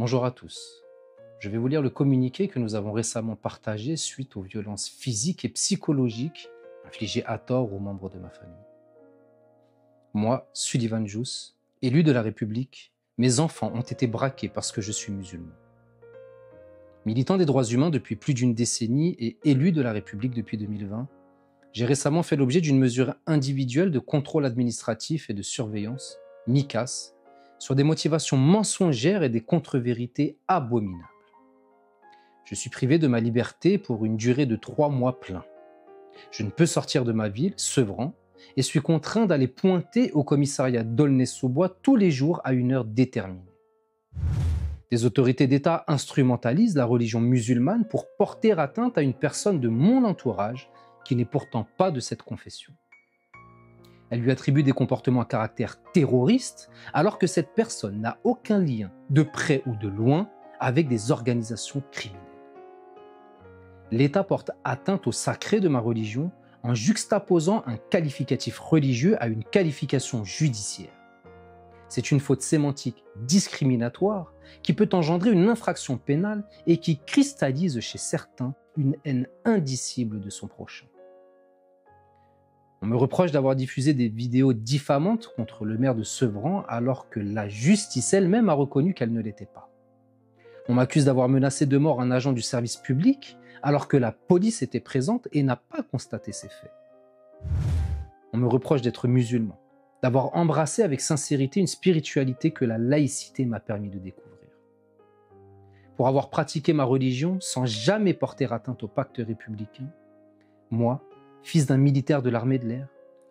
Bonjour à tous. Je vais vous lire le communiqué que nous avons récemment partagé suite aux violences physiques et psychologiques infligées à tort aux membres de ma famille. Moi, Sullivan Jous, élu de la République, mes enfants ont été braqués parce que je suis musulman. Militant des droits humains depuis plus d'une décennie et élu de la République depuis 2020, j'ai récemment fait l'objet d'une mesure individuelle de contrôle administratif et de surveillance, MICAS, sur des motivations mensongères et des contre-vérités abominables. Je suis privé de ma liberté pour une durée de 3 mois pleins. Je ne peux sortir de ma ville, Sevran, et suis contraint d'aller pointer au commissariat d'Aulnay-sous-Bois tous les jours à une heure déterminée. Des autorités d'État instrumentalisent la religion musulmane pour porter atteinte à une personne de mon entourage qui n'est pourtant pas de cette confession. Elle lui attribue des comportements à caractère terroriste alors que cette personne n'a aucun lien, de près ou de loin, avec des organisations criminelles. L'État porte atteinte au sacré de ma religion en juxtaposant un qualificatif religieux à une qualification judiciaire. C'est une faute sémantique discriminatoire qui peut engendrer une infraction pénale et qui cristallise chez certains une haine indicible de son prochain. On me reproche d'avoir diffusé des vidéos diffamantes contre le maire de Sevran alors que la justice elle-même a reconnu qu'elle ne l'était pas. On m'accuse d'avoir menacé de mort un agent du service public alors que la police était présente et n'a pas constaté ces faits. On me reproche d'être musulman, d'avoir embrassé avec sincérité une spiritualité que la laïcité m'a permis de découvrir. Pour avoir pratiqué ma religion sans jamais porter atteinte au pacte républicain, moi, fils d'un militaire de l'armée de l'air,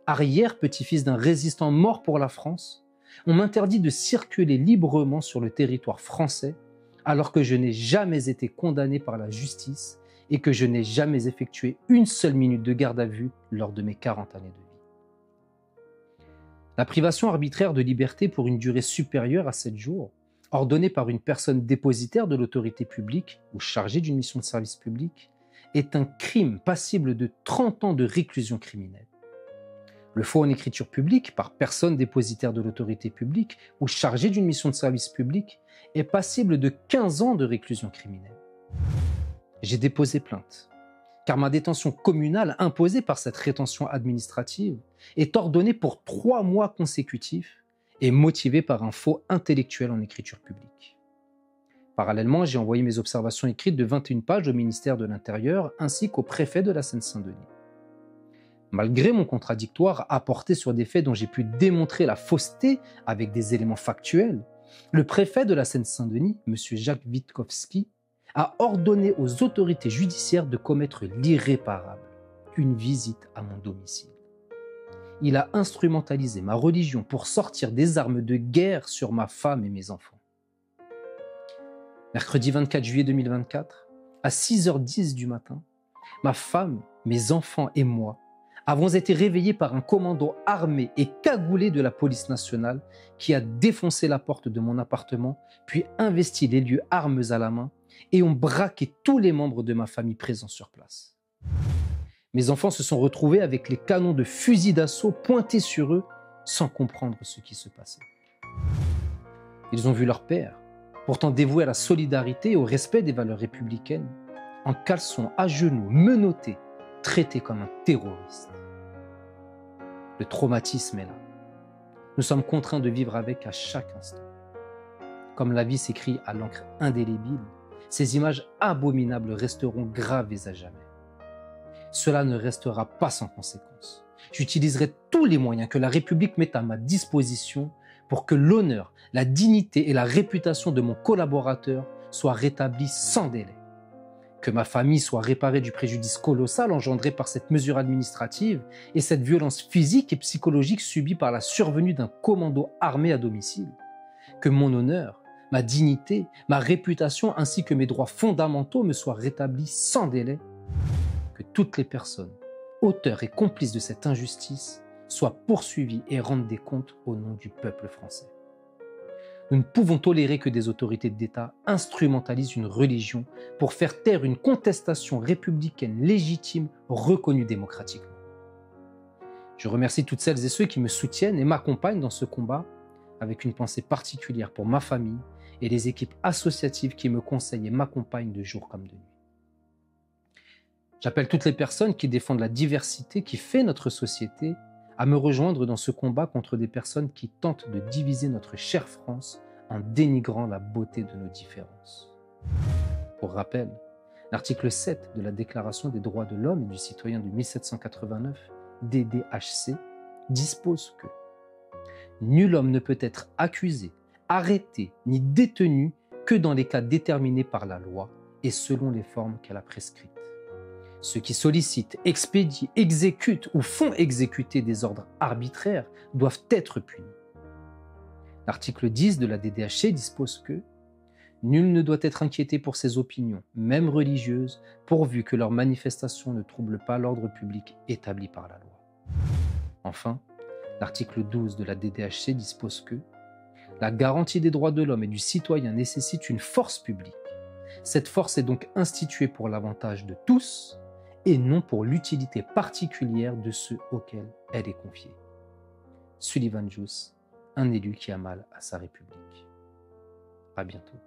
arrière-petit-fils d'un résistant mort pour la France, on m'interdit de circuler librement sur le territoire français alors que je n'ai jamais été condamné par la justice et que je n'ai jamais effectué une seule minute de garde à vue lors de mes 40 années de vie. La privation arbitraire de liberté pour une durée supérieure à 7 jours, ordonnée par une personne dépositaire de l'autorité publique ou chargée d'une mission de service public, est un crime passible de 30 ans de réclusion criminelle. Le faux en écriture publique par personne dépositaire de l'autorité publique ou chargée d'une mission de service public est passible de 15 ans de réclusion criminelle. J'ai déposé plainte, car ma détention communale imposée par cette rétention administrative est ordonnée pour 3 mois consécutifs et motivée par un faux intellectuel en écriture publique. Parallèlement, j'ai envoyé mes observations écrites de 21 pages au ministère de l'Intérieur ainsi qu'au préfet de la Seine-Saint-Denis. Malgré mon contradictoire apporté sur des faits dont j'ai pu démontrer la fausseté avec des éléments factuels, le préfet de la Seine-Saint-Denis, M. Jacques Witkowski, a ordonné aux autorités judiciaires de commettre l'irréparable, une visite à mon domicile. Il a instrumentalisé ma religion pour sortir des armes de guerre sur ma femme et mes enfants. Mercredi 24 juillet 2024, à 6h10 du matin, ma femme, mes enfants et moi avons été réveillés par un commando armé et cagoulé de la police nationale qui a défoncé la porte de mon appartement, puis investi les lieux armes à la main et ont braqué tous les membres de ma famille présents sur place. Mes enfants se sont retrouvés avec les canons de fusil d'assaut pointés sur eux sans comprendre ce qui se passait. Ils ont vu leur père, pourtant dévoué à la solidarité et au respect des valeurs républicaines, en caleçon, à genoux, menotté, traité comme un terroriste. Le traumatisme est là. Nous sommes contraints de vivre avec à chaque instant. Comme la vie s'écrit à l'encre indélébile, ces images abominables resteront gravées à jamais. Cela ne restera pas sans conséquence. J'utiliserai tous les moyens que la République met à ma disposition pour que l'honneur, la dignité et la réputation de mon collaborateur soient rétablis sans délai. Que ma famille soit réparée du préjudice colossal engendré par cette mesure administrative et cette violence physique et psychologique subie par la survenue d'un commando armé à domicile. Que mon honneur, ma dignité, ma réputation ainsi que mes droits fondamentaux me soient rétablis sans délai. Que toutes les personnes, auteurs et complices de cette injustice, soient poursuivies et rendent des comptes au nom du peuple français. Nous ne pouvons tolérer que des autorités d'État instrumentalisent une religion pour faire taire une contestation républicaine légitime reconnue démocratiquement. Je remercie toutes celles et ceux qui me soutiennent et m'accompagnent dans ce combat avec une pensée particulière pour ma famille et les équipes associatives qui me conseillent et m'accompagnent de jour comme de nuit. J'appelle toutes les personnes qui défendent la diversité qui fait notre société à me rejoindre dans ce combat contre des personnes qui tentent de diviser notre chère France en dénigrant la beauté de nos différences. Pour rappel, l'article 7 de la Déclaration des droits de l'homme et du citoyen de 1789, DDHC, dispose que nul homme ne peut être accusé, arrêté ni détenu que dans les cas déterminés par la loi et selon les formes qu'elle a prescrites. Ceux qui sollicitent, expédient, exécutent ou font exécuter des ordres arbitraires doivent être punis. L'article 10 de la DDHC dispose que nul ne doit être inquiété pour ses opinions, même religieuses, pourvu que leurs manifestations ne troublent pas l'ordre public établi par la loi. Enfin, l'article 12 de la DDHC dispose que la garantie des droits de l'homme et du citoyen nécessite une force publique. Cette force est donc instituée pour l'avantage de tous et non pour l'utilité particulière de ceux auxquels elle est confiée. Sullivan Juice, un élu qui a mal à sa République. À bientôt.